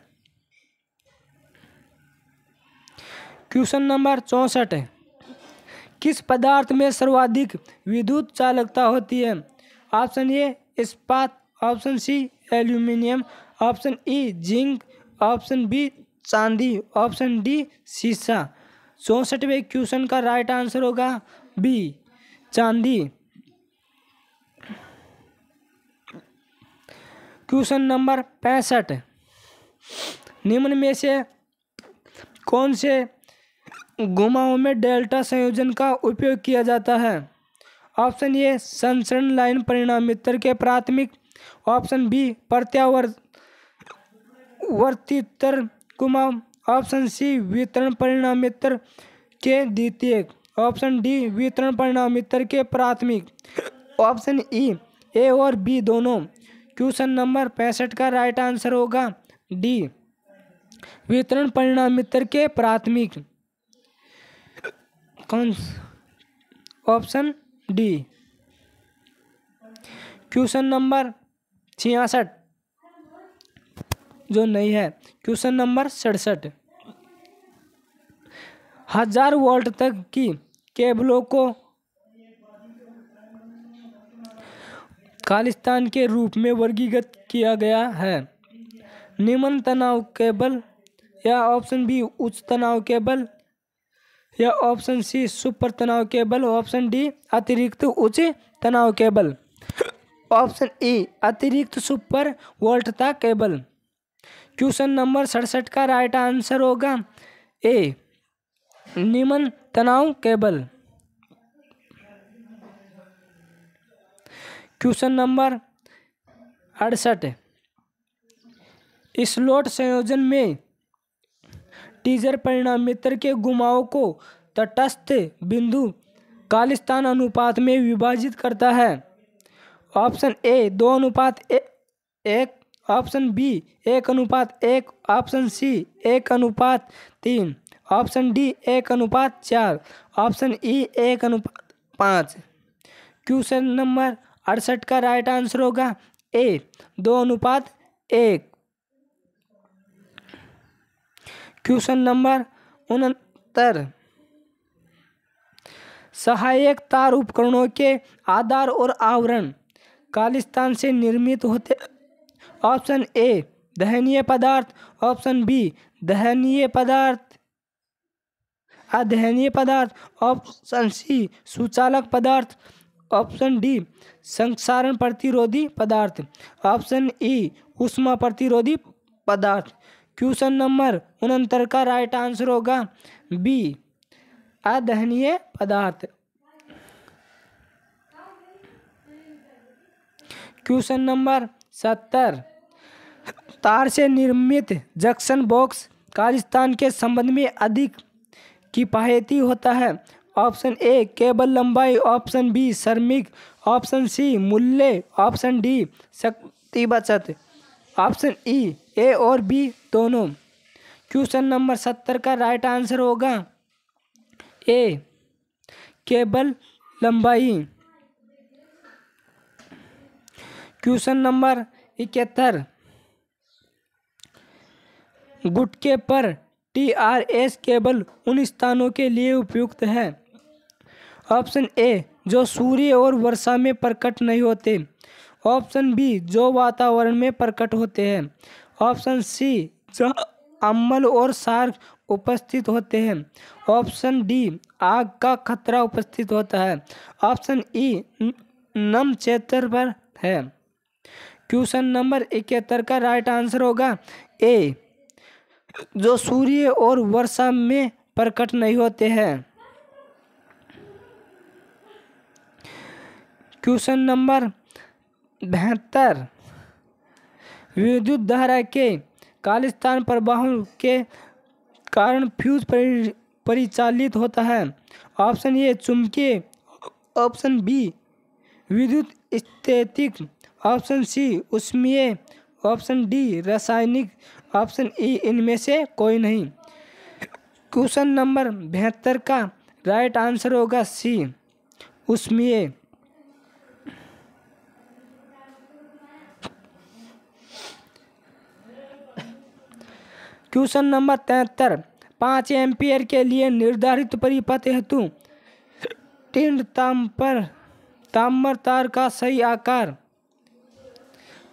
क्वेश्चन नंबर 64, किस पदार्थ में सर्वाधिक विद्युत चालकता होती है। ऑप्शन ए इस्पात, option C aluminium, option E zinc, option B चांदी, ऑप्शन डी सीसा। 64वें क्वेश्चन का राइट आंसर होगा बी चांदी। क्वेश्चन नंबर 65, निम्न में से कौन से घुमावों में डेल्टा संयोजन का उपयोग किया जाता है। ऑप्शन ए संचरण लाइन परिणामित्र के प्राथमिक, ऑप्शन बी प्रत्यावर्तितर घुमाव, ऑप्शन सी वितरण परिणामित्र के द्वितीयक, ऑप्शन डी वितरण परिणामित्र के प्राथमिक, ऑप्शन ई ए और बी दोनों। क्वेश्चन नंबर 65 का राइट आंसर होगा डी वितरण परिणामित्र के प्राथमिक। कौन? Option D. क्वेश्चन नंबर 66 जो नहीं है। क्वेश्चन नंबर 67, 1000 वोल्ट तक की केबलों को खालिस्तान के रूप में वर्गीकृत किया गया है। निम्न तनाव केबल, या ऑप्शन बी उच्च तनाव केबल, या ऑप्शन सी सुपर तनाव केबल, ऑप्शन डी अतिरिक्त उच्च तनाव केबल, ऑप्शन ई अतिरिक्त सुपर वोल्टता केबल। क्वेश्चन नंबर 67 का राइट आंसर होगा ए निम्न तनाव केबल। क्वेश्चन नंबर 68, स्लॉट संयोजन में टीजर परिणामित्र के घुमाव को तटस्थ बिंदु खालिस्तान अनुपात में विभाजित करता है। Option A 2:1, option B 1:1, option C 1:3, option D 1:4, option E 1:5। Question number 68 का राइट आंसर होगा ए 2:1। क्वेश्चन नंबर 69, सहायक तार उपकरणों के आधार और आवरण खालिस्तान से निर्मित होते। ऑप्शन ए दहनीय पदार्थ, ऑप्शन बी दहनीय पदार्थ अदहनीय पदार्थ, ऑप्शन सी सुचालक पदार्थ, ऑप्शन डी संक्षारण प्रतिरोधी पदार्थ, ऑप्शन ई ऊष्मा प्रतिरोधी पदार्थ। क्वेश्चन नंबर 69 का राइट आंसर होगा बी अदहनीय पदार्थ। क्वेश्चन नंबर 70, तार से निर्मित जंक्शन बॉक्स खालिस्तान के संबंध में अधिक किफायती होता है। ऑप्शन ए केबल लंबाई, ऑप्शन बी श्रमिक, ऑप्शन सी मूल्य, ऑप्शन डी शक्ति बचत, ऑप्शन ई ए और बी दोनों। क्वेश्चन नंबर 70 का राइट आंसर होगा ए केबल लंबाई। क्वेश्चन नंबर 71, गुटके पर TRS केबल उन स्थानों के लिए उपयुक्त है। ऑप्शन ए जो सूर्य और वर्षा में प्रकट नहीं होते, ऑप्शन बी जो वातावरण में प्रकट होते हैं, ऑप्शन सी जहाँ अम्ल और सार्क उपस्थित होते हैं, ऑप्शन डी आग का खतरा उपस्थित होता है, ऑप्शन ई नम क्षेत्र पर है। क्वेश्चन नंबर 71 का राइट आंसर होगा ए जो सूर्य और वर्षा में प्रकट नहीं होते हैं। क्वेश्चन नंबर 72, विद्युत धारा के खालिस्तान प्रवाहों के कारण फ्यूज परिचालित होता है। ऑप्शन ए चुंबकीय, ऑप्शन बी विद्युत स्थैतिक, ऑप्शन सी ऊष्मीय, ऑप्शन डी रासायनिक, ऑप्शन ई इनमें से कोई नहीं। क्वेश्चन नंबर 72 का राइट आंसर होगा सी ऊष्मीय। क्वेश्चन नंबर 73, 5 एम्पियर के लिए निर्धारित परिपथ हेतु टिंड ताम्र तार का सही आकार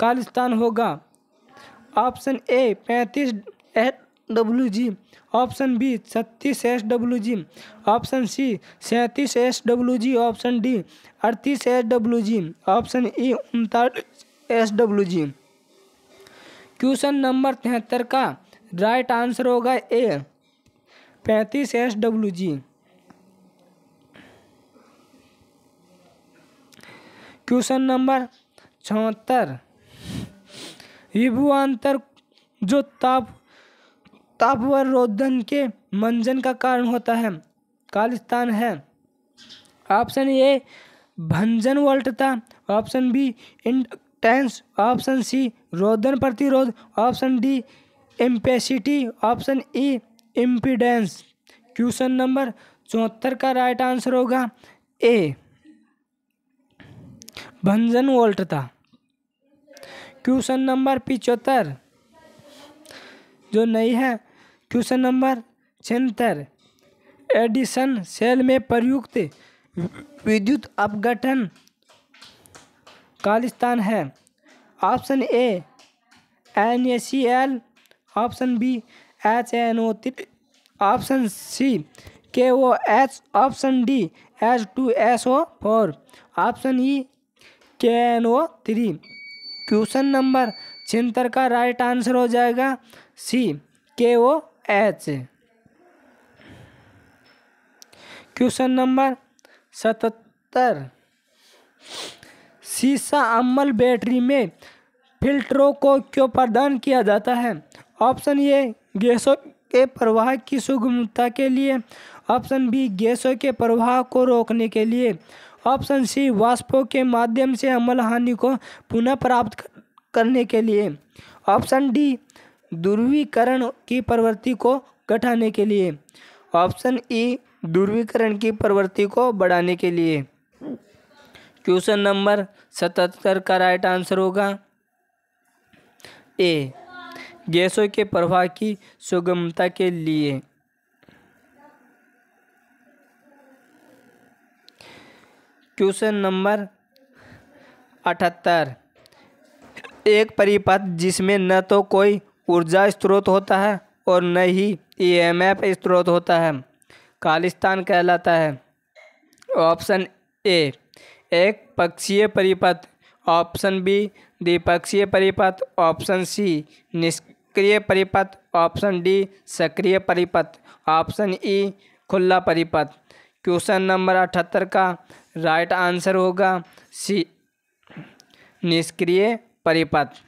खालिस्तान होगा। Option A 35 SWG, option B 36 SWG, option C 37 SWG, option D 38 SWG, option E 39 SWG। Question number 73 का राइट आंसर होगा ए 35 SWG। क्वेश्चन नंबर 74, विभवांतर जो तापवरोधन के मंजन का कारण होता है खालिस्तान है। ऑप्शन ए भंजन वोल्टता, option B inductance, option C रोधन प्रतिरोध, option D ampacity, option E impedance. Question number 74 का राइट आंसर होगा ए भंजन वोल्टता। क्वेश्चन नंबर 75 जो नहीं है, क्वेश्चन नंबर 76, एडिशन सेल में प्रयुक्त विद्युत अपघटन खालिस्तान है। Option A NaCl, option B HNO3, option C KOH, option D H2SO4, option E KNO3। Question number 76 का राइट आंसर हो जाएगा सी KOH। क्वेश्चन नंबर 77, सीसा अम्ल बैटरी में फिल्टरों को क्यों प्रदान किया जाता है। ऑप्शन ए गैसों के प्रवाह की सुगमता के लिए, ऑप्शन बी गैसों के प्रवाह को रोकने के लिए, ऑप्शन सी वाष्पों के माध्यम से अम्ल हानि को पुनः प्राप्त करने के लिए, ऑप्शन डी ध्रुवीकरण की प्रवृत्ति को घटाने के लिए, ऑप्शन ई ध्रुवीकरण की प्रवृत्ति को बढ़ाने के लिए। क्वेश्चन नंबर 77 का राइट आंसर होगा ए गैसों के प्रवाह की सुगमता के लिए। क्वेश्चन नंबर 78, एक परिपथ जिसमें न तो कोई ऊर्जा स्रोत होता है और न ही EMF स्रोत होता है खालिस्तान कहलाता है। ऑप्शन ए एक पक्षीय परिपथ, ऑप्शन बी द्विपक्षीय परिपथ, ऑप्शन सी निष्क्रिय परिपथ, ऑप्शन डी सक्रिय परिपथ, ऑप्शन ई खुला परिपथ। क्वेश्चन नंबर 78 का राइट आंसर होगा सी निष्क्रिय परिपथ।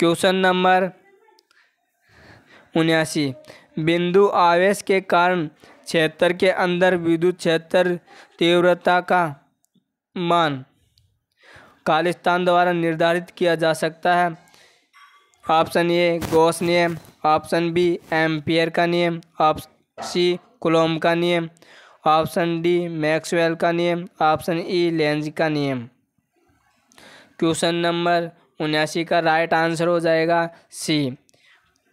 क्वेश्चन नंबर 79, बिंदु आवेश के कारण क्षेत्र के अंदर विद्युत क्षेत्र तीव्रता का मान खालिस्तान द्वारा निर्धारित किया जा सकता है। ऑप्शन ए गॉस नियम, ऑप्शन बी एम्पियर का नियम, ऑप्शन सी कूलॉम का नियम, ऑप्शन डी मैक्सवेल का नियम, ऑप्शन ई लेंज का नियम। क्वेश्चन नंबर 79 का राइट आंसर हो जाएगा सी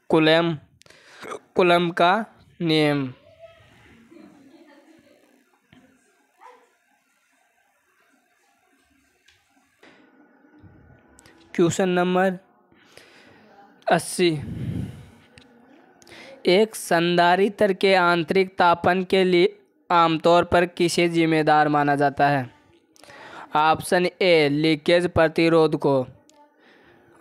कूलॉम का नियम। क्वेश्चन नंबर 80, एक संधारित्र के आंतरिक तापन के लिए आमतौर पर किसे जिम्मेदार माना जाता है। ऑप्शन ए लीकेज प्रतिरोध को,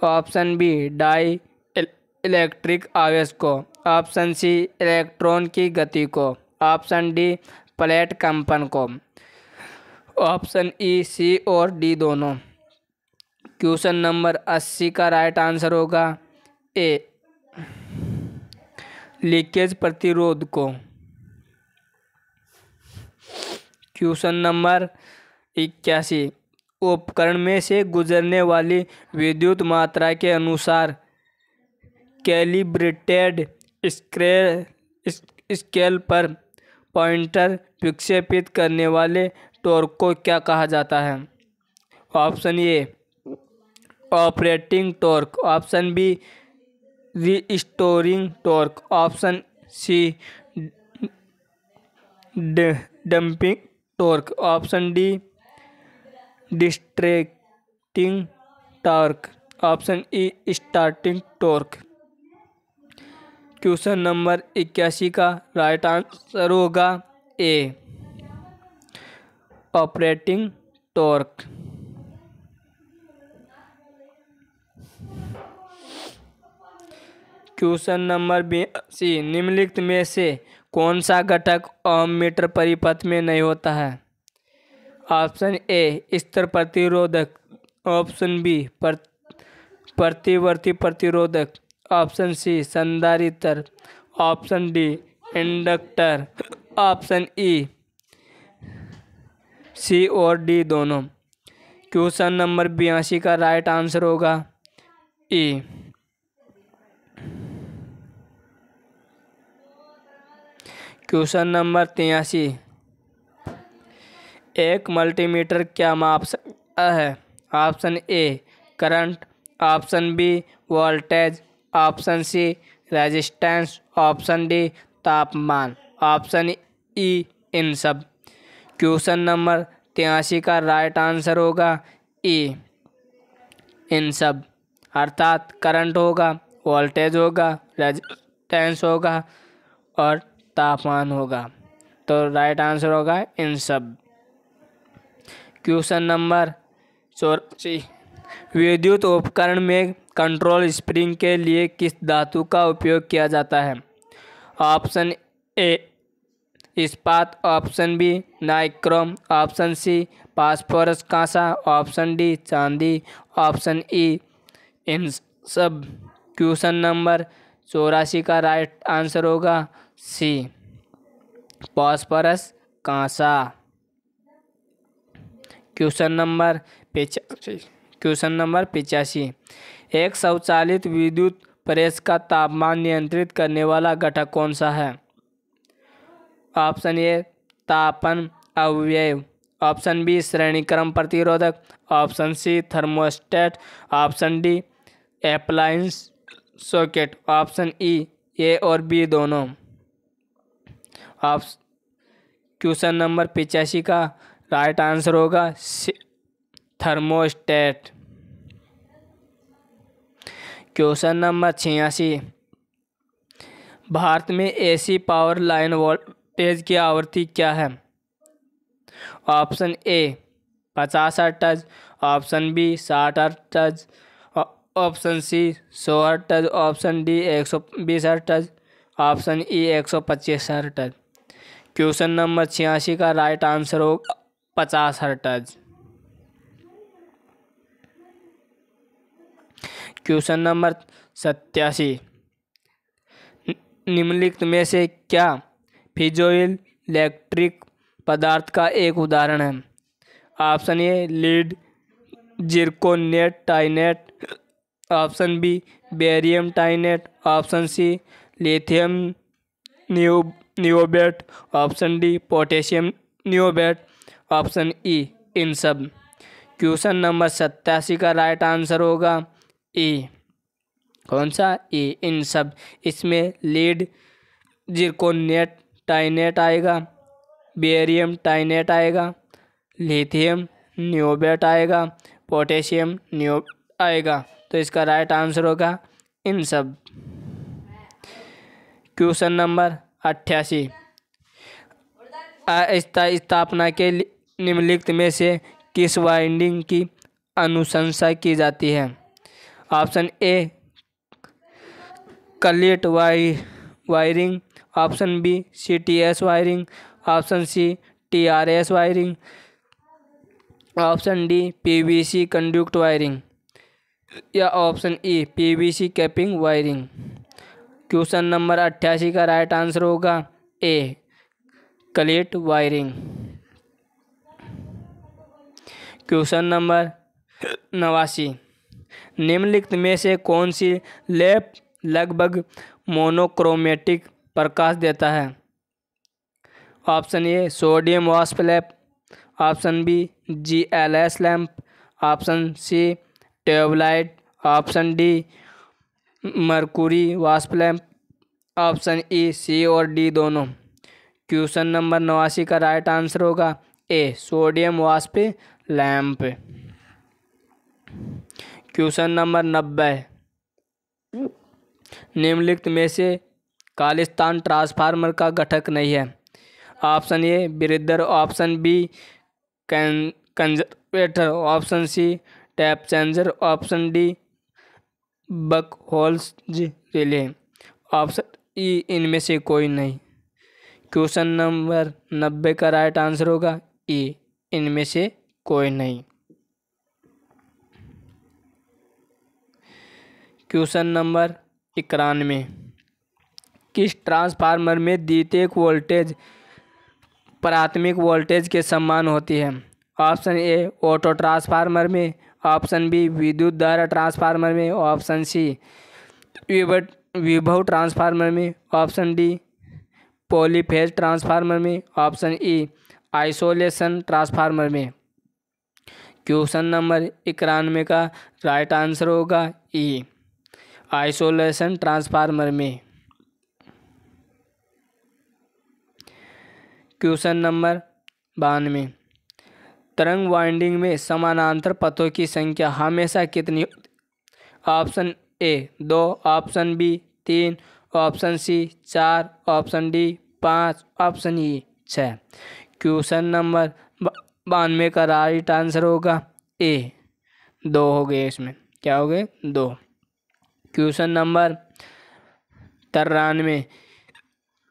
ऑप्शन बी डाई इलेक्ट्रिक आवेश को, ऑप्शन सी इलेक्ट्रॉन की गति को, ऑप्शन डी प्लेट कंपन को, ऑप्शन ई सी और डी दोनों। क्वेश्चन नंबर 80 का राइट आंसर होगा ए लीकेज प्रतिरोध को। क्वेश्चन नंबर 81 उपकरण में से गुजरने वाली विद्युत मात्रा के अनुसार कैलिब्रेटेड स्केल पर पॉइंटर विक्षेपित करने वाले टॉर्क को क्या कहा जाता है? Option A operating torque, option B restoring torque, option C damping torque, option D distracting torque, option E starting torque. Question number 81 का राइट आंसर होगा A operating torque. Question number 82 निम्नलिखित में से कौन सा घटक ओम मीटर परिपथ में नहीं होता है? ऑप्शन ए स्तर प्रतिरोधक, ऑप्शन बी प्रतिवर्ती प्रतिरोधक, ऑप्शन सी संधारित्र, option D inductor, option E C और डी दोनों। क्वेश्चन नंबर 82 का राइट आंसर होगा ई। क्वेश्चन नंबर 83 एक मल्टीमीटर क्या माप सकता है? Option A current, option B voltage, option C resistance, option D तापमान, ऑप्शन ई इन सब। क्वेश्चन नंबर 83 का राइट आंसर होगा ई इन सब, अर्थात करंट होगा, वोल्टेज होगा, रेजिस्टेंस होगा और तापमान होगा। तो राइट आंसर होगा इन सब। क्वेश्चन नंबर 84 विद्युत उपकरण में कंट्रोल स्प्रिंग के लिए किस धातु का उपयोग किया जाता है? ऑप्शन ए इस्पात, option B nichrome, option C phosphorus कांसा, ऑप्शन डी चांदी, ऑप्शन ई इन सब। क्वेश्चन नंबर 84 का राइट आंसर होगा सी फास्फोरस कांसा। क्वेश्चन नंबर 85 एक स्वचालित विद्युत प्रेस का तापमान नियंत्रित करने वाला घटक कौन सा है? ऑप्शन ए तापन अवयव, ऑप्शन बी श्रेणीक्रम प्रतिरोधक, option C thermostat, option D appliance socket, option E A और बी दोनों। क्वेश्चन नंबर 85 का राइट आंसर होगा थर्मोस्टेट। क्वेश्चन नंबर 86 भारत में एसी पावर लाइन वोल्टेज की आवृत्ति क्या है? Option A 50 hertz, option B 60 hertz, option C 100 hertz, option D 120 hertz, option E 125 hertz. Question number 86 का राइट आंसर होगा 50 हर्ट्ज। क्वेश्चन नंबर 87 निम्नलिखित में से क्या पीजोइल इलेक्ट्रिक पदार्थ का एक उदाहरण है? Option A lead zirconate titanate, option B barium titanate, option C lithium niobate, option D potassium niobate, option E इन सब। क्वेश्चन नंबर 87 का राइट आंसर होगा ई। कौन सा? ई इन सब। इसमें लीड जिरकोनेट टाइनेट आएगा, बेरियम टाइनेट आएगा, लिथियम नियोबेट आएगा, पोटेशियम नियो आएगा। तो इसका राइट आंसर होगा इन सब। क्वेश्चन नंबर 88 स्थापना के निम्नलिखित में से किस वाइंडिंग की अनुशंसा की जाती है? Option A cleat wiring, option B CTS wiring, option C TRS wiring, option D PVC conduct wiring या option E PVC capping wiring. Question number 88 का राइट आंसर होगा A cleat wiring. Question number 89, निम्नलिखित में से कौन सी lamp लगभग monochromatic प्रकाश देता है? ऑप्शन ए सोडियम वास्प lamp, option B GLS lamp, option C tube light, option D mercury वास्प लैंप, ऑप्शन ई सी और डी दोनों। क्वेश्चन नंबर 89 का राइट आंसर होगा ए सोडियम वास्प लैंप। क्वेश्चन नंबर 90, निम्नलिखित में से खालिस्तान ट्रांसफार्मर का घटक नहीं है? Option A breather, option B conservator, option C tap changer, option D Buchholz relay, option E इनमें से कोई नहीं। क्वेश्चन नंबर 90 का राइट आंसर होगा ई इनमें से कोई नहीं। क्वेश्चन नंबर 91, किस ट्रांसफार्मर में द्वितीयक वोल्टेज प्राथमिक वोल्टेज के समान होती है? ऑप्शन ए ऑटो ट्रांसफार्मर में, ऑप्शन बी विद्युत धारा ट्रांसफार्मर में, ऑप्शन सी विभव ट्रांसफार्मर में, ऑप्शन डी पॉलीफेज ट्रांसफार्मर में, ऑप्शन ई आइसोलेशन ट्रांसफार्मर में। क्वेश्चन नंबर 91 का राइट आंसर होगा ई आइसोलेशन ट्रांसफार्मर में। क्वेश्चन नंबर 92, तरंग वाइंडिंग में समानांतर पथों की संख्या हमेशा कितनी? Option A 2, option B 3, option C 4, option D 5, option E 6। Question number 92 का राइट आंसर होगा ए 2 हो गए, इसमें क्या हो गए 2। क्वेश्चन नंबर 93,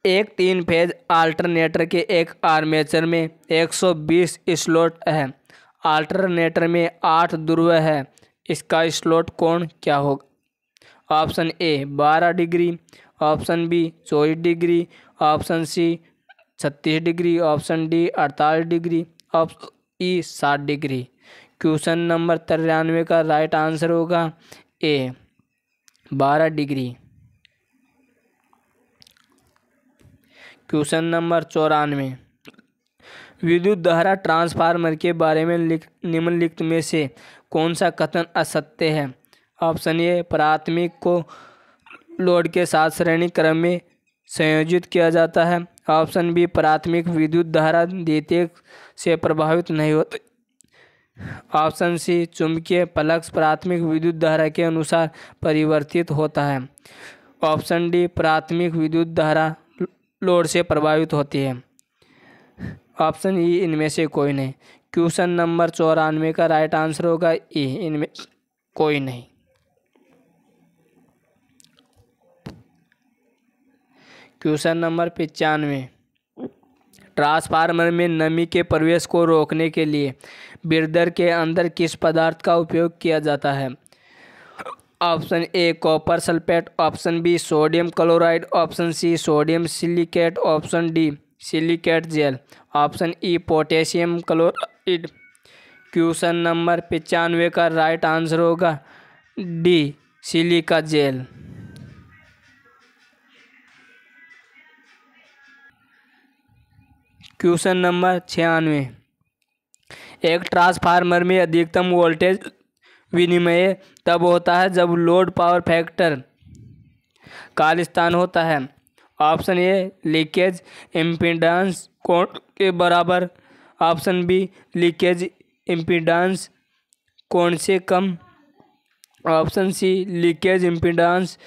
एक 3 फेज अल्टरनेटर के एक आर्मेचर में 120 स्लॉट है, अल्टरनेटर में 8 ध्रुव है, इसका स्लॉट कोण क्या होगा? Option A 12 degree, option B 24 degree, option C 36 degree, option D 48 degree, option E 60 degree. Question number 93 का राइट आंसर होगा ए 12 डिग्री। क्वेश्चन नंबर 94, विद्युत धारा ट्रांसफार्मर के बारे में निम्नलिखित में से कौन सा कथन असत्य है? ऑप्शन ए प्राथमिक को लोड के साथ श्रेणी क्रम में संयोजित किया जाता है, ऑप्शन बी प्राथमिक विद्युत धारा द्वितीयक से प्रभावित नहीं होती, ऑप्शन सी चुंबकीय फ्लक्स प्राथमिक विद्युत धारा के अनुसार परिवर्तित होता है, ऑप्शन डी प्राथमिक विद्युत धारा लोड से प्रभावित होती है, ऑप्शन ई इनमें से कोई नहीं। क्वेश्चन नंबर 94 का राइट आंसर होगा ई इनमें कोई नहीं। क्वेश्चन नंबर 95, ट्रांसफार्मर में नमी के प्रवेश को रोकने के लिए ब्रीदर के अंदर किस पदार्थ का उपयोग किया जाता है? Option A copper sulphate, option B sodium chloride, option C sodium silicate, option D silicate gel, option E potassium chloride. Question number 95 का राइट आंसर होगा D silica gel. Question number 96, एक ट्रांसफार्मर में अधिकतम वोल्टेज विनिमय तब होता है जब लोड पावर फैक्टर खालिस्तान होता है। ऑप्शन ए लीकेज इम्पीडेंस कोण के बराबर, ऑप्शन बी लीकेज इम्पीडेंस कोण से कम, ऑप्शन सी लीकेज इम्पीडेंस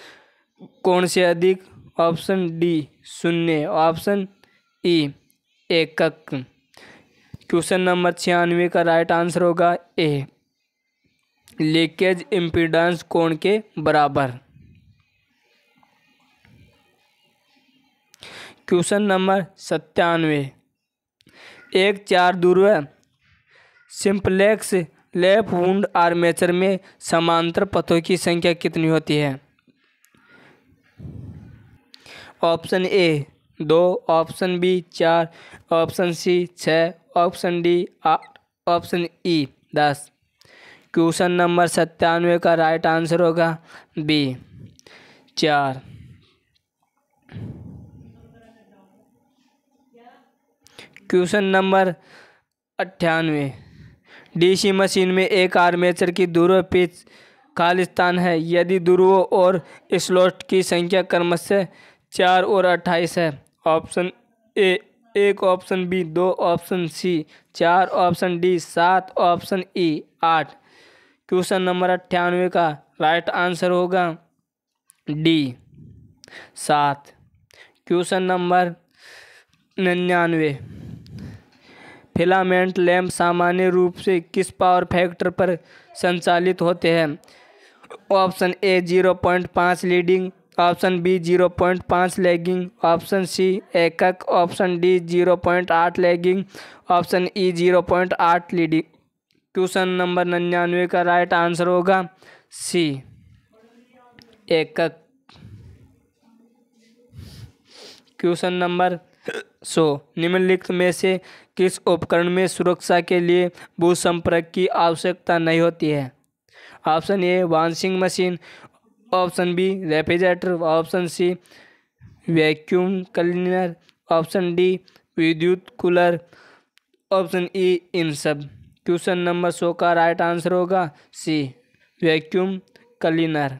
कोण से अधिक, ऑप्शन डी 0, ऑप्शन ई एकक। क्वेश्चन नंबर 96 का राइट आंसर होगा ए लीकेज इम्पीडेंस कोण के बराबर। क्वेश्चन नंबर 97, एक 4 ध्रुव सिंपलेक्स लैप वुंड आर्मेचर में समांतर पथों की संख्या कितनी होती है? Option A 2, option B 4, option C 6, option D 8, option E 10। Question number 97 का राइट आंसर होगा B 4। Question number 98, DC machine में एक आर्मेचर की ध्रुव पिच खालिस्तान है यदि ध्रुवों और स्लॉट की संख्या क्रमशः 4 और 28 है। Option A 1, option B 2, option C 4, option D 7, option E 8। Question number 98 का राइट आंसर होगा D 7। Question number 99, filament lamp सामान्य रूप से किस पावर फैक्टर पर संचालित होते हैं? Option A 0.5 leading, option B 0.5 lagging, option C एकक, option D 0.8 lagging, option E 0.8 leading. Question number 99 का राइट आंसर होगा सी एकक। क्वेश्चन नंबर 100, निम्नलिखित में से किस उपकरण में सुरक्षा के लिए भू संपर्क की आवश्यकता नहीं होती है? Option A washing machine, option B refrigerator, option C vacuum cleaner, option D विद्युत कूलर, ऑप्शन ई इन सब। क्वेश्चन नंबर 100 का राइट आंसर होगा सी वैक्यूम क्लीनर।